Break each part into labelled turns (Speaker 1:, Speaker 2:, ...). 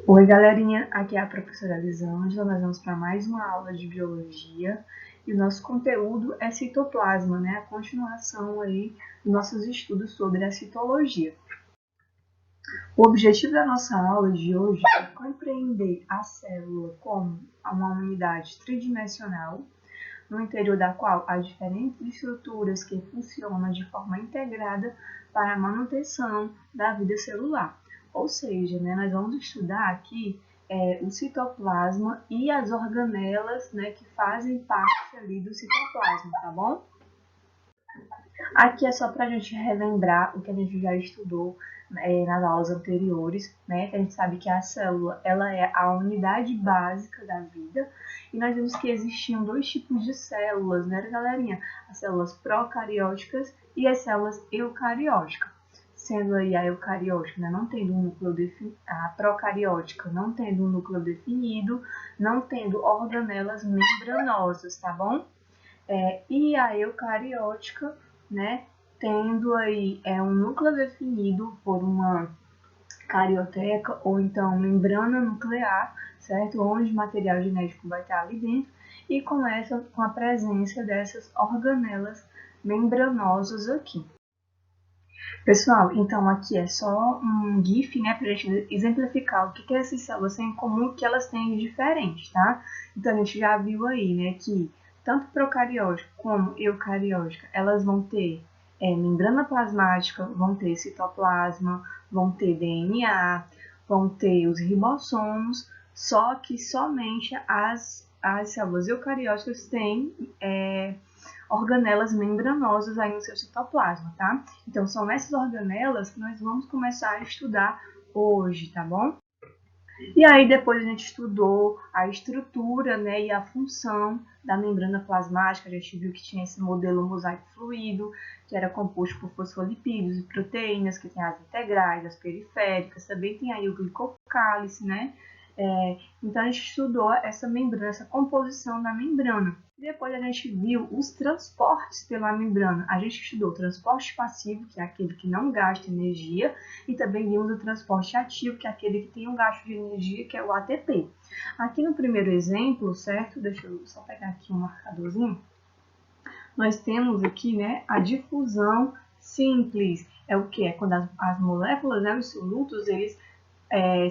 Speaker 1: Oi, galerinha, aqui é a professora Elisângela. Nós vamos para mais uma aula de biologia e o nosso conteúdo é citoplasma, né? A continuação aí dos nossos estudos sobre a citologia. O objetivo da nossa aula de hoje é compreender a célula como uma unidade tridimensional, no interior da qual há diferentes estruturas que funcionam de forma integrada para a manutenção da vida celular. Ou seja, né, nós vamos estudar aqui o citoplasma e as organelas, né, que fazem parte ali do citoplasma, tá bom? Aqui é só para a gente relembrar o que a gente já estudou nas aulas anteriores, né? A gente sabe que a célula ela é a unidade básica da vida e nós vimos que existiam dois tipos de células, né, galerinha? As células procarióticas e as células eucarióticas. Sendo aí a eucariótica, né, não tendo um núcleo definido, a procariótica não tendo um núcleo definido, não tendo organelas membranosas, tá bom? E a eucariótica, né, tendo aí um núcleo definido por uma carioteca ou então membrana nuclear, certo? Onde o material genético vai estar ali dentro e começa com a presença dessas organelas membranosas aqui. Pessoal, então aqui é só um GIF, né, para a gente exemplificar o que essas células têm em comum e o que elas têm de diferente, tá? Então a gente já viu aí, né, que tanto procariótica como eucariótica, elas vão ter membrana plasmática, vão ter citoplasma, vão ter DNA, vão ter os ribossomos, só que somente as células eucarióticas têm organelas membranosas aí no seu citoplasma, tá? Então, são essas organelas que nós vamos começar a estudar hoje, tá bom? E aí, depois a gente estudou a estrutura, né, e a função da membrana plasmática. A gente viu que tinha esse modelo mosaico fluido, que era composto por fosfolipídios e proteínas, que tem as integrais, as periféricas, também tem aí o glicocálice, né? Então, a gente estudou essa membrana, essa composição da membrana. Depois a gente viu os transportes pela membrana. A gente estudou o transporte passivo, que é aquele que não gasta energia, e também vimos o transporte ativo, que é aquele que tem um gasto de energia, que é o ATP. Aqui no primeiro exemplo, certo? Deixa eu só pegar aqui um marcadorzinho. Nós temos aqui, né, a difusão simples. É o que? É quando as moléculas, né, os solutos, eles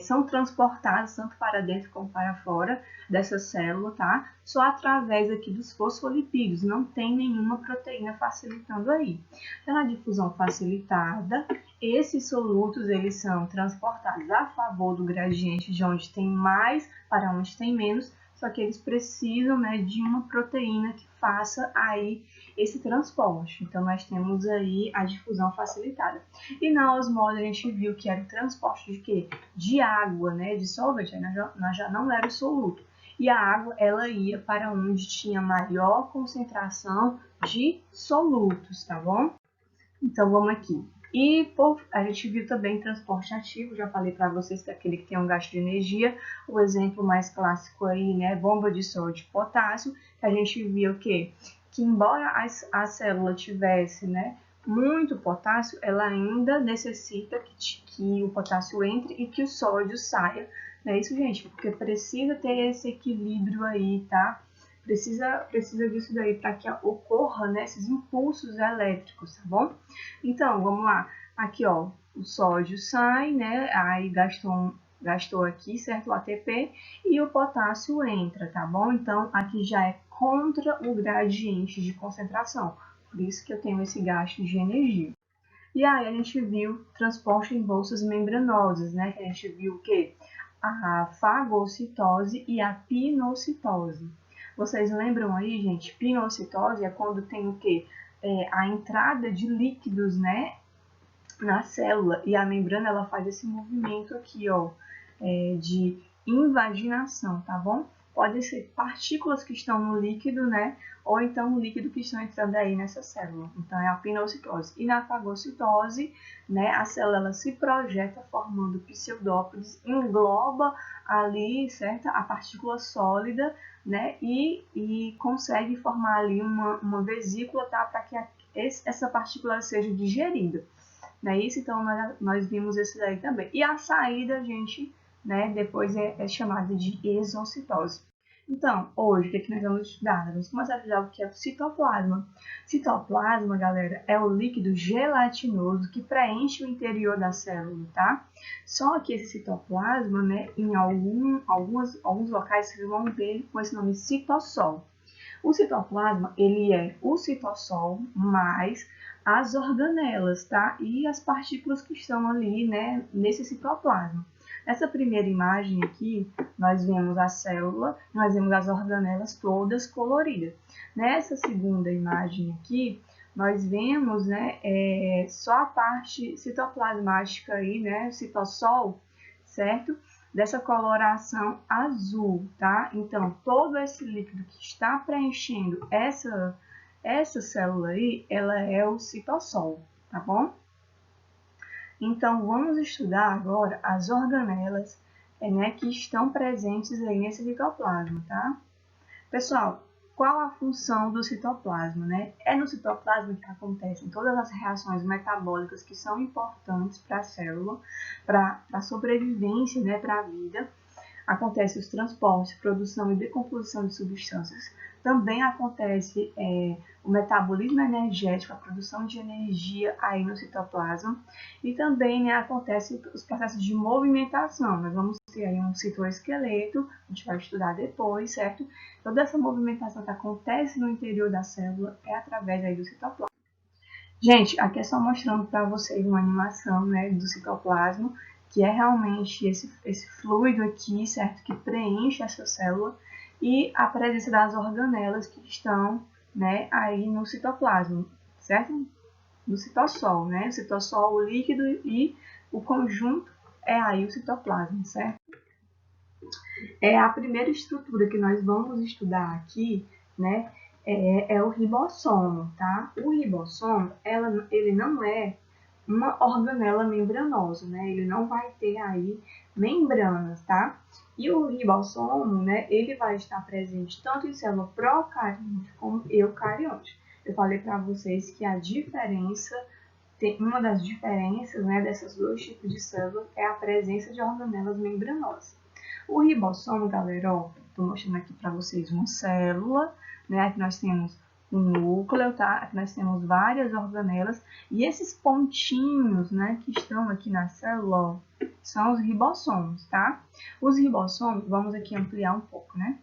Speaker 1: são transportados tanto para dentro como para fora dessa célula, tá? Só através aqui dos fosfolipídios, não tem nenhuma proteína facilitando aí. Então, na difusão facilitada, esses solutos, eles são transportados a favor do gradiente de onde tem mais para onde tem menos, só que eles precisam, né, de uma proteína que faça aí esse transporte. Então, nós temos aí a difusão facilitada. E na osmose a gente viu que era o transporte de quê? De água, né? De solvente, nós já não era o soluto. E a água, ela ia para onde tinha maior concentração de solutos, tá bom? Então, vamos aqui. E a gente viu também transporte ativo, já falei para vocês que é aquele que tem um gasto de energia. O exemplo mais clássico aí, né, bomba de sódio e potássio, que a gente viu que embora a célula tivesse, né, muito potássio, ela ainda necessita que o potássio entre e que o sódio saia. Não é isso, gente? Porque precisa ter esse equilíbrio aí, tá? Precisa disso daí para que ocorra, né, esses impulsos elétricos, tá bom? Então, vamos lá. Aqui, ó, o sódio sai, né? Aí gastou aqui, certo? O ATP e o potássio entra, tá bom? Então, aqui já é contra o gradiente de concentração. Por isso que eu tenho esse gasto de energia. E aí a gente viu transporte em bolsas membranosas, né? Que a gente viu o quê? A fagocitose e a pinocitose. Vocês lembram aí, gente? Pinocitose é quando tem o quê? A entrada de líquidos, né, na célula e a membrana ela faz esse movimento aqui, ó, de invaginação, tá bom? Podem ser partículas que estão no líquido, né? Ou então o líquido que estão entrando aí nessa célula. Então é a pinocitose. E na fagocitose, né, a célula ela se projeta formando pseudópodes, engloba ali, certo? A partícula sólida, né? E consegue formar ali uma vesícula, tá? Para que essa partícula seja digerida. Não é isso? Então, nós vimos esse daí também. E a saída, gente, né? Depois é chamada de exocitose. Então, hoje, o que nós vamos estudar? Nós vamos começar a estudar o que é o citoplasma. Citoplasma, galera, é o líquido gelatinoso que preenche o interior da célula, tá? Só que esse citoplasma, né, em alguns locais vocês vão ver com esse nome citossol. O citoplasma, ele é o citossol mais as organelas, tá? E as partículas que estão ali, né, nesse citoplasma. Nessa primeira imagem aqui, nós vemos a célula, nós vemos as organelas todas coloridas. Nessa segunda imagem aqui, nós vemos, né, só a parte citoplasmática aí, né, o citossol, certo? Dessa coloração azul, tá? Então, todo esse líquido que está preenchendo essa célula aí, ela é o citossol, tá bom? Então, vamos estudar agora as organelas, né, que estão presentes aí nesse citoplasma, tá? Pessoal, qual a função do citoplasma, né? É no citoplasma que acontecem todas as reações metabólicas que são importantes para a célula, para a sobrevivência, né, para a vida. Acontece os transportes, produção e decomposição de substâncias. Também acontece o metabolismo energético, a produção de energia aí no citoplasma. E também, né, acontece os processos de movimentação. Nós vamos ter aí um citoesqueleto, a gente vai estudar depois, certo? Toda essa movimentação que acontece no interior da célula é através aí do citoplasma. Gente, aqui é só mostrando para vocês uma animação, né, do citoplasma, que é realmente esse fluido aqui, certo, que preenche essa célula, e a presença das organelas que estão, né, aí no citoplasma, certo? No citossol, né? O citossol, o líquido, e o conjunto é aí o citoplasma, certo? É a primeira estrutura que nós vamos estudar aqui, né, é o ribossomo, tá? O ribossomo, ele não é uma organela membranosa, né? Ele não vai ter aí membranas, tá? E o ribossomo, né, ele vai estar presente tanto em célula procarionte como eucarionte. Eu falei para vocês que a diferença, uma das diferenças, né, desses dois tipos de células é a presença de organelas membranosas. O ribossomo, galera, ó, tô mostrando aqui para vocês uma célula, né? Aqui nós temos o núcleo, tá? Aqui nós temos várias organelas e esses pontinhos, né, que estão aqui na célula, ó, são os ribossomos, tá? Os ribossomos, vamos aqui ampliar um pouco, né?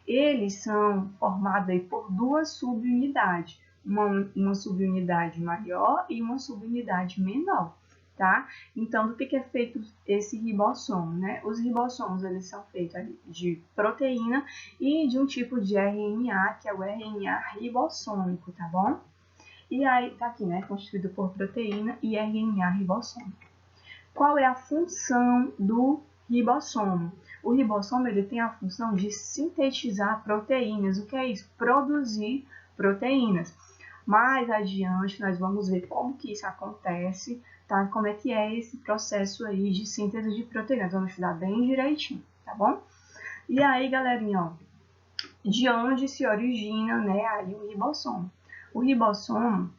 Speaker 1: Eles são formados aí por duas subunidades, uma subunidade maior e uma subunidade menor, tá? Então, do que é feito esse ribossomo, né? Os ribossomos, eles são feitos de proteína e de um tipo de RNA, que é o RNA ribossômico, tá bom? E aí, tá aqui, né? Constituído por proteína e RNA ribossômico. Qual é a função do ribossomo? O ribossomo, ele tem a função de sintetizar proteínas. O que é isso? Produzir proteínas. Mais adiante, nós vamos ver como que isso acontece, tá? Como é que é esse processo aí de síntese de proteínas. Vamos estudar bem direitinho, tá bom? E aí, galerinha, ó, de onde se origina, né, aí o ribossomo? O ribossomo,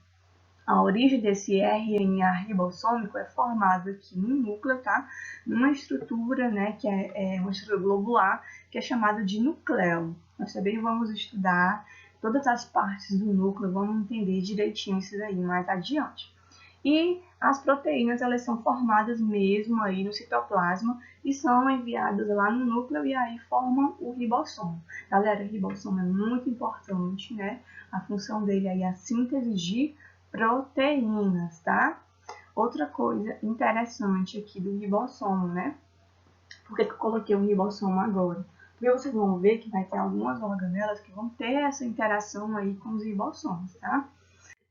Speaker 1: a origem desse RNA ribossômico é formado aqui no núcleo, tá? Numa estrutura, né, que é uma estrutura globular, que é chamada de nucleolo. Nós também vamos estudar todas as partes do núcleo, vamos entender direitinho isso daí mais adiante. E as proteínas, elas são formadas mesmo aí no citoplasma e são enviadas lá no núcleo e aí formam o ribossomo. Galera, o ribossomo é muito importante, né? A função dele aí é a síntese de proteínas, tá? Outra coisa interessante aqui do ribossomo, né? Por que eu coloquei o ribossomo agora? Porque vocês vão ver que vai ter algumas organelas que vão ter essa interação aí com os ribossomos, tá?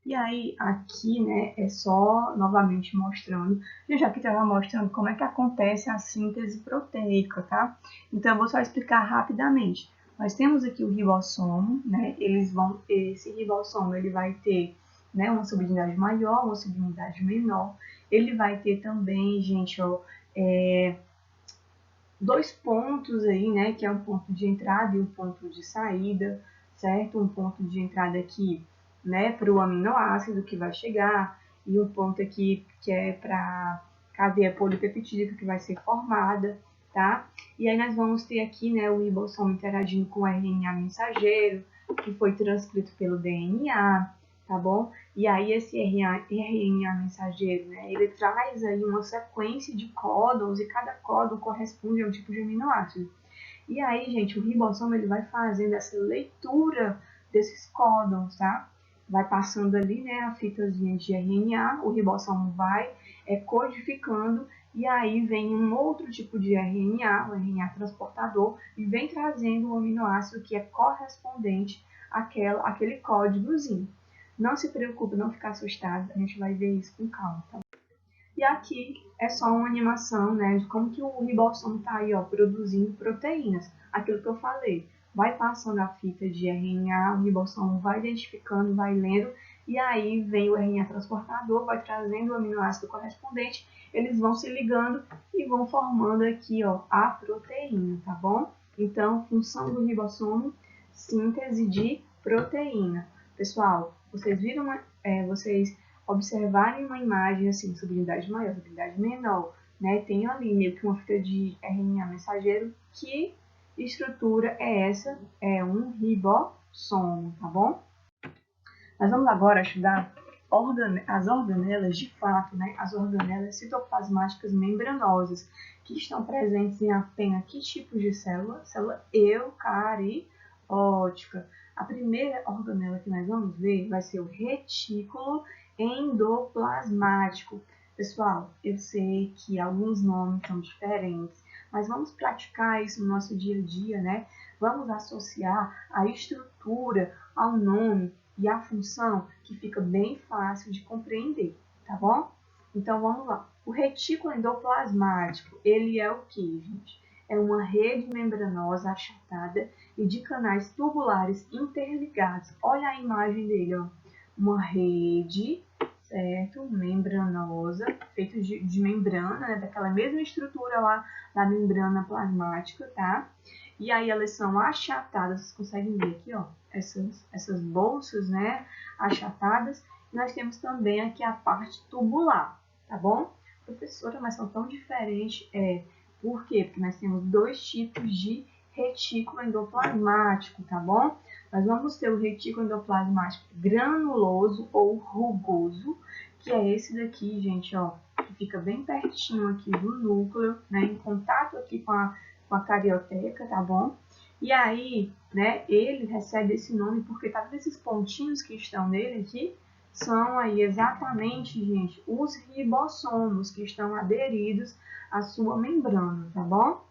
Speaker 1: E aí, aqui, né, é só novamente mostrando, eu já que estava mostrando como é que acontece a síntese proteica, tá? Então, eu vou só explicar rapidamente. Nós temos aqui o ribossomo, né, esse ribossomo, ele vai ter, né, uma subunidade maior, uma subunidade menor. Ele vai ter também, gente, ó, dois pontos aí, né, que é um ponto de entrada e um ponto de saída, certo? Um ponto de entrada aqui, né, para o aminoácido que vai chegar, e um ponto aqui que é para a cadeia polipeptídica que vai ser formada, tá? E aí nós vamos ter aqui, né, o ribossomo interagindo com o RNA mensageiro, que foi transcrito pelo DNA, tá bom? E aí esse RNA mensageiro, né, ele traz aí uma sequência de códons e cada códon corresponde a um tipo de aminoácido. E aí, gente, o ribossomo ele vai fazendo essa leitura desses códons, tá? Vai passando ali, né, a fitazinha de RNA, o ribossomo vai codificando e aí vem um outro tipo de RNA, o RNA transportador, e vem trazendo o aminoácido que é correspondente àquele códigozinho. Não se preocupe, não ficar assustado, a gente vai ver isso com calma, tá? E aqui é só uma animação, né, de como que o ribossomo está aí, ó, produzindo proteínas. Aquilo que eu falei, vai passando a fita de RNA, o ribossomo vai identificando, vai lendo, e aí vem o RNA transportador, vai trazendo o aminoácido correspondente, eles vão se ligando e vão formando aqui, ó, a proteína, tá bom? Então, função do ribossomo, síntese de proteína. Pessoal, vocês viram, vocês observarem uma imagem assim, subunidade maior, subunidade menor, né? Tem ali meio que uma fita de RNA mensageiro. Que estrutura é essa? É um ribossomo, tá bom? Nós vamos agora estudar as organelas de fato, né? As organelas citoplasmáticas membranosas, que estão presentes em apenas que tipos de célula? Célula eucariótica. A primeira organela que nós vamos ver vai ser o retículo endoplasmático. Pessoal, eu sei que alguns nomes são diferentes, mas vamos praticar isso no nosso dia a dia, né? Vamos associar a estrutura ao nome e a função, que fica bem fácil de compreender, tá bom? Então vamos lá. O retículo endoplasmático, ele é o que, gente? É uma rede membranosa achatada e de canais tubulares interligados. Olha a imagem dele, ó. Uma rede, certo? Membranosa, feita de membrana, né? Daquela mesma estrutura lá da membrana plasmática, tá? E aí elas são achatadas, vocês conseguem ver aqui, ó, essas bolsas, né, achatadas. E nós temos também aqui a parte tubular, tá bom? Professora, mas são tão diferentes, por quê? Porque nós temos dois tipos de retículo endoplasmático, tá bom? Nós vamos ter o retículo endoplasmático granuloso ou rugoso, que é esse daqui, gente, ó, que fica bem pertinho aqui do núcleo, né, em contato aqui com a carioteca, tá bom? E aí, né, ele recebe esse nome porque tá vendo esses pontinhos que estão nele aqui? São aí exatamente, gente, os ribossomos que estão aderidos à sua membrana, tá bom?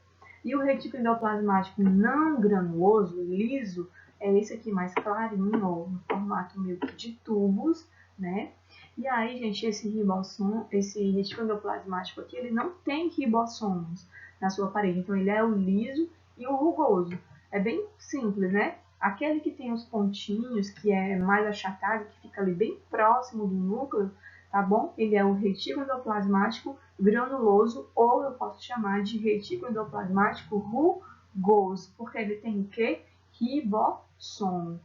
Speaker 1: E o retículo endoplasmático não granuloso, liso, é esse aqui mais clarinho, ó, no formato meio que de tubos, né? E aí, gente, esse retículo endoplasmático aqui, ele não tem ribossomos na sua parede. Então, ele é o liso e o rugoso. É bem simples, né? Aquele que tem os pontinhos, que é mais achatado, que fica ali bem próximo do núcleo, tá bom? Ele é o retículo endoplasmático granuloso, ou eu posso chamar de retículo endoplasmático rugoso, porque ele tem o quê? Ribossomo.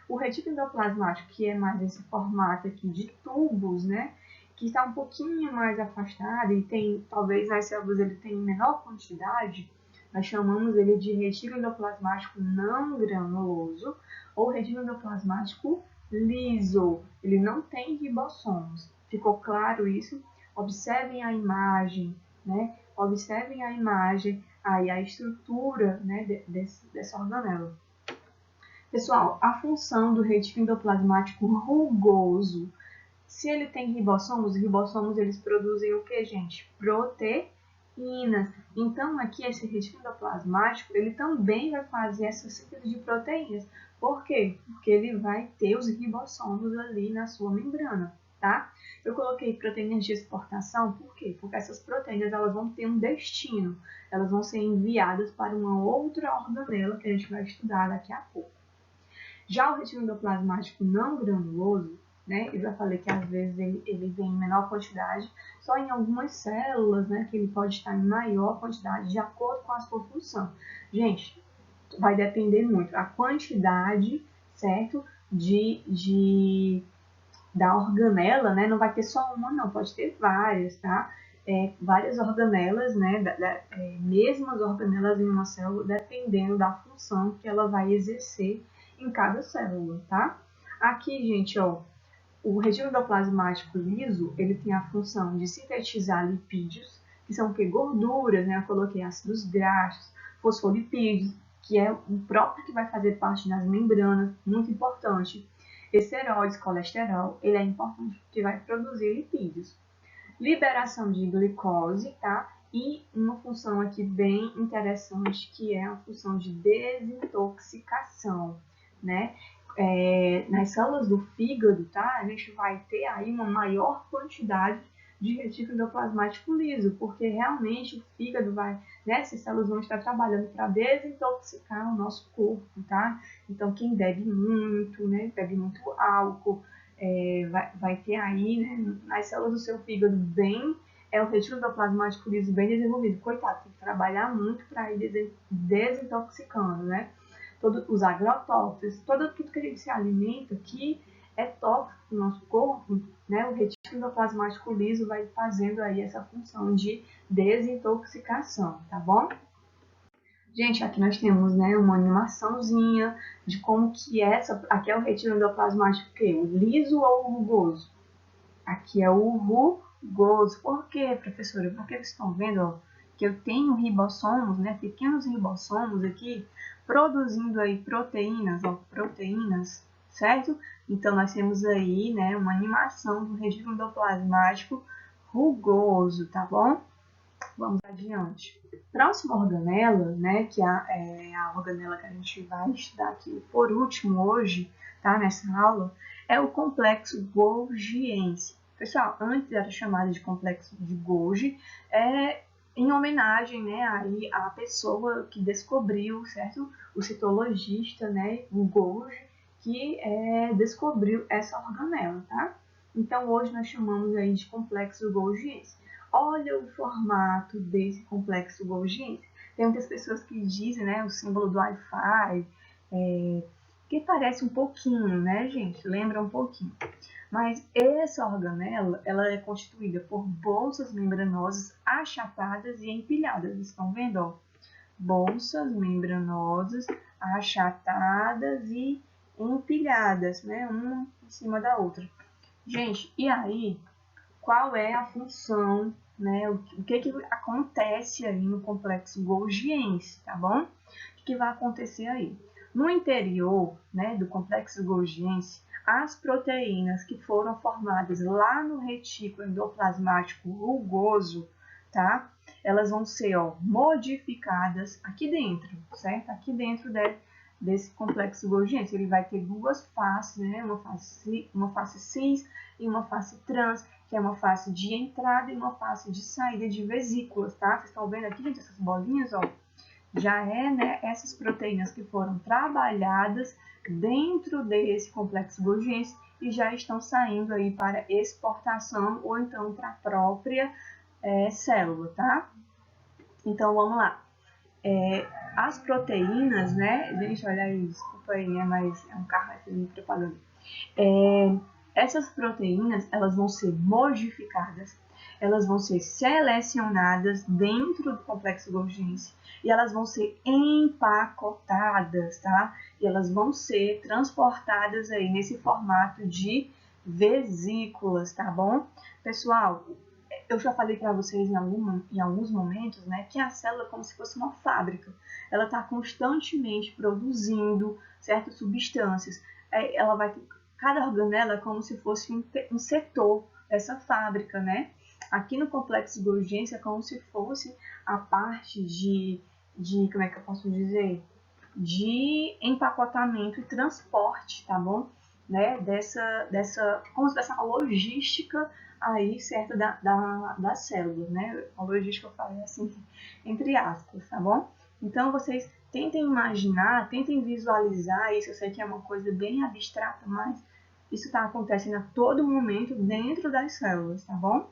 Speaker 1: O retículo endoplasmático, que é mais esse formato aqui de tubos, né? Que está um pouquinho mais afastado e tem, talvez nas células ele tenha menor quantidade, nós chamamos ele de retículo endoplasmático não granuloso ou retículo endoplasmático liso. Ele não tem ribossomos. Ficou claro isso? Observem a imagem, né? Observem a imagem, aí a estrutura, né, dessa organela. Pessoal, a função do retículo endoplasmático rugoso, se ele tem ribossomos, os ribossomos eles produzem o que, gente? Proteínas. Então, aqui esse retículo endoplasmático, ele também vai fazer essa síntese de proteínas. Por quê? Porque ele vai ter os ribossomos ali na sua membrana, tá? Eu coloquei proteínas de exportação, por quê? Porque essas proteínas elas vão ter um destino. Elas vão ser enviadas para uma outra organela que a gente vai estudar daqui a pouco. Já o retículo endoplasmático não granuloso, né, eu já falei que às vezes ele vem em menor quantidade, só em algumas células, né, que ele pode estar em maior quantidade, de acordo com a sua função. Gente, vai depender muito a quantidade, certo, da organela, né, não vai ter só uma não, pode ter várias, tá? várias organelas, né, mesmas organelas em uma célula, dependendo da função que ela vai exercer em cada célula, tá? Aqui, gente, ó, o retículo endoplasmático liso, ele tem a função de sintetizar lipídios, que são o que? Gorduras, né? Eu coloquei ácidos graxos, fosfolipídios, que é o próprio que vai fazer parte das membranas, muito importante. Esteroides, colesterol, ele é importante porque vai produzir lipídios. Liberação de glicose, tá? E uma função aqui bem interessante, que é a função de desintoxicação, né? Nas células do fígado, tá? A gente vai ter aí uma maior quantidade de retículo endoplasmático liso, porque realmente o fígado vai, né? Essas células vão estar trabalhando para desintoxicar o nosso corpo, tá? Então, quem bebe muito, né? Bebe muito álcool, vai ter aí, né? Nas células do seu fígado bem, o retículo endoplasmático liso bem desenvolvido. Coitado, tem que trabalhar muito para ir desintoxicando, né? Todos os agrotóxicos, tudo que a gente se alimenta que é tóxico no nosso corpo, né? O retículo endoplasmático liso vai fazendo aí essa função de desintoxicação, tá bom? Gente, aqui nós temos, né, uma animaçãozinha de como que aqui é o retículo endoplasmático, o liso ou o rugoso? Aqui é o rugoso. Por quê, professora? Porque vocês estão vendo, ó, que eu tenho ribossomos, né, pequenos ribossomos aqui, produzindo aí proteínas, ó, proteínas, certo? Então, nós temos aí, né, uma animação do retículo endoplasmático rugoso, tá bom? Vamos adiante. Próxima organela, né, que é a organela que a gente vai estudar aqui por último hoje, tá, nessa aula, é o complexo golgiense. Pessoal, antes era chamado de complexo de Golgi, em homenagem, né, aí à pessoa que descobriu, certo? O citologista, né, o Golgi, que descobriu essa organela, tá? Então, hoje nós chamamos aí de complexo golgiense. Olha o formato desse complexo golgiense. Tem muitas pessoas que dizem, né, o símbolo do Wi-Fi, que parece um pouquinho, né, gente? Lembra um pouquinho. Mas essa organela, ela é constituída por bolsas membranosas achatadas e empilhadas. Estão vendo, ó? Bolsas membranosas achatadas e empilhadas, né? Uma em cima da outra. Gente, e aí, qual é a função, né? O que acontece aí no complexo golgiense, tá bom? O que vai acontecer aí? No interior, né, do complexo golgiense, as proteínas que foram formadas lá no retículo endoplasmático rugoso, tá? Elas vão ser, ó, modificadas aqui dentro, certo? Aqui dentro desse complexo golgiense. Ele vai ter duas faces, né? Uma face cis e uma face trans, que é uma face de entrada e uma face de saída de vesículas, tá? Vocês estão vendo aqui, gente, essas bolinhas, ó? Já né, essas proteínas que foram trabalhadas dentro desse complexo golgiense e já estão saindo aí para exportação ou então para a própria célula, tá? Então, vamos lá. As proteínas, né? Gente, olha aí, desculpa aí, né? Mas é um carro aqui me propagando. Essas proteínas, elas vão ser modificadas, elas vão ser selecionadas dentro do complexo golgiense e elas vão ser empacotadas, tá? E elas vão ser transportadas aí nesse formato de vesículas, tá bom? Pessoal, eu já falei para vocês em alguns momentos, né, que a célula é como se fosse uma fábrica. Ela está constantemente produzindo certas substâncias. Ela vai ter, cada organela é como se fosse um setor dessa fábrica, né? Aqui no complexo golgiense é como se fosse a parte de como é que eu posso dizer? De empacotamento e transporte, tá bom? Né? Como se fosse uma logística aí, certo, da célula, né? A logística eu falei assim, entre aspas, tá bom? Então, vocês tentem imaginar, tentem visualizar isso. Eu sei que é uma coisa bem abstrata, mas isso está acontecendo a todo momento dentro das células, tá bom?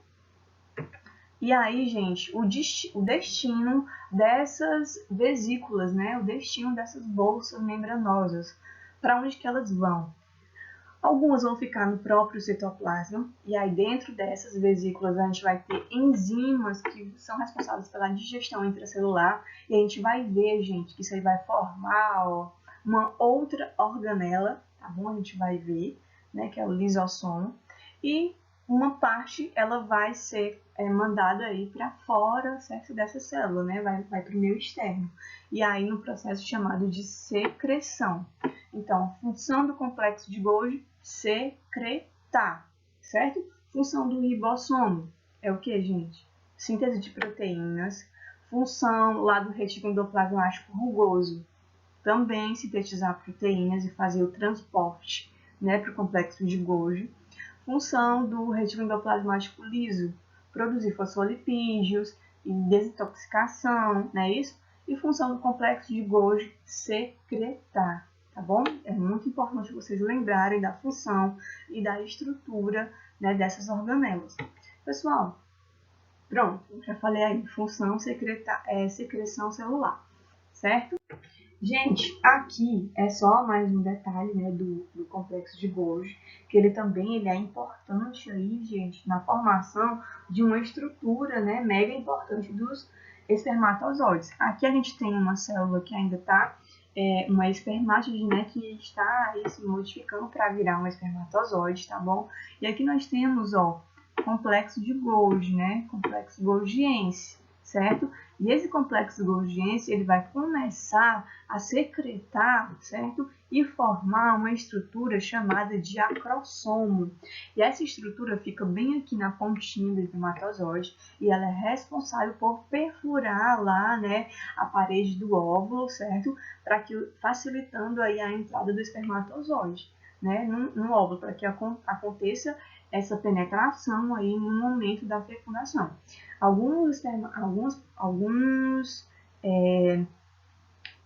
Speaker 1: E aí, gente, o destino dessas vesículas, né? O destino dessas bolsas membranosas, para onde que elas vão? Algumas vão ficar no próprio citoplasma, e aí dentro dessas vesículas a gente vai ter enzimas que são responsáveis pela digestão intracelular, e a gente vai ver, gente, que isso aí vai formar, ó, uma outra organela, tá bom? A gente vai ver, né, que é o lisossomo, e uma parte ela vai ser mandada aí para fora, certo, dessa célula, né? Vai para o meio externo. E aí no processo chamado de secreção. Então, função do complexo de Golgi, secretar, certo? Função do ribossomo é o que, gente? Síntese de proteínas. Função lá do retículo endoplasmático rugoso, também sintetizar proteínas e fazer o transporte, né, para o complexo de Golgi. Função do retículo endoplasmático liso, produzir fosfolipídios e desintoxicação, não é isso? E função do complexo de Golgi, secretar, tá bom? É muito importante vocês lembrarem da função e da estrutura, né, dessas organelas. Pessoal, pronto, já falei aí, função secreção celular, certo? Gente, aqui é só mais um detalhe, né, do complexo de Golgi, que ele também é importante aí, gente, na formação de uma estrutura, né, mega importante dos espermatozoides. Aqui a gente tem uma célula que ainda está, uma espermátide, né, que está aí se modificando para virar um espermatozoide, tá bom? E aqui nós temos, ó, complexo de Golgi, né, complexo golgiense, certo? E esse complexo golgiense, ele vai começar a secretar, certo? E formar uma estrutura chamada de acrossomo. E essa estrutura fica bem aqui na pontinha do espermatozoide e ela é responsável por perfurar lá, né, a parede do óvulo, certo? Para que facilitando aí a entrada do espermatozoide, né, no óvulo, para que aconteça essa penetração aí no momento da fecundação. Alguns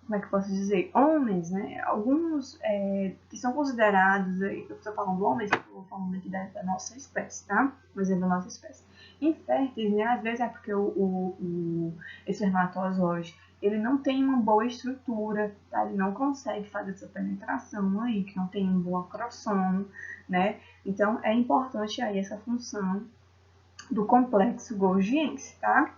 Speaker 1: como é que eu posso dizer, homens, né, alguns que são considerados, eu estou falando homens, eu estou falando aqui da nossa espécie, tá? Um exemplo da nossa espécie. Inférteis, né, às vezes é porque o espermatozoide, ele não tem uma boa estrutura, tá? Ele não consegue fazer essa penetração aí, que não tem um bom acrossomo, né? Então, é importante aí essa função do complexo golgiense, tá?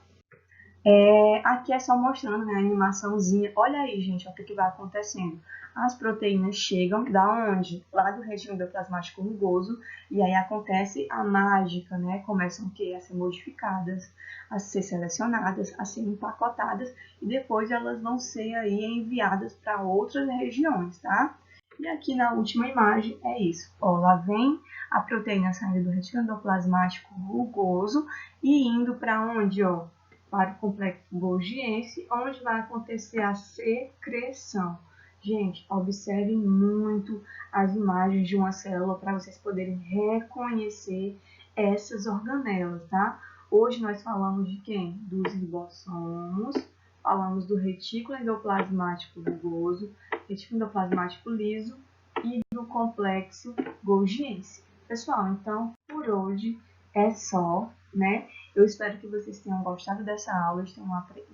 Speaker 1: Aqui é só mostrando, né, a animaçãozinha. Olha aí, gente, o que vai acontecendo. As proteínas chegam da onde? Lá do retículo endoplasmático rugoso, e aí acontece a mágica, né? Começam a ser modificadas, a ser selecionadas, a ser empacotadas, e depois elas vão ser aí enviadas para outras regiões, tá? E aqui na última imagem é isso. Ó, lá vem a proteína saindo do retículo endoplasmático rugoso e indo para onde, ó? Para o complexo golgiense, onde vai acontecer a secreção. Gente, observem muito as imagens de uma célula para vocês poderem reconhecer essas organelas, tá? Hoje nós falamos de quem? Dos ribossomos, falamos do retículo endoplasmático rugoso, retículo endoplasmático liso e do complexo golgiense. Pessoal, então, por hoje é só, né? Eu espero que vocês tenham gostado dessa aula,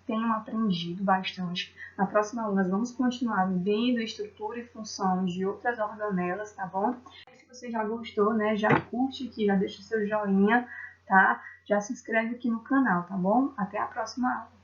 Speaker 1: tenham aprendido bastante. Na próxima aula, nós vamos continuar vendo a estrutura e função de outras organelas, tá bom? Se você já gostou, né, já curte aqui, já deixa o seu joinha, tá? Já se inscreve aqui no canal, tá bom? Até a próxima aula.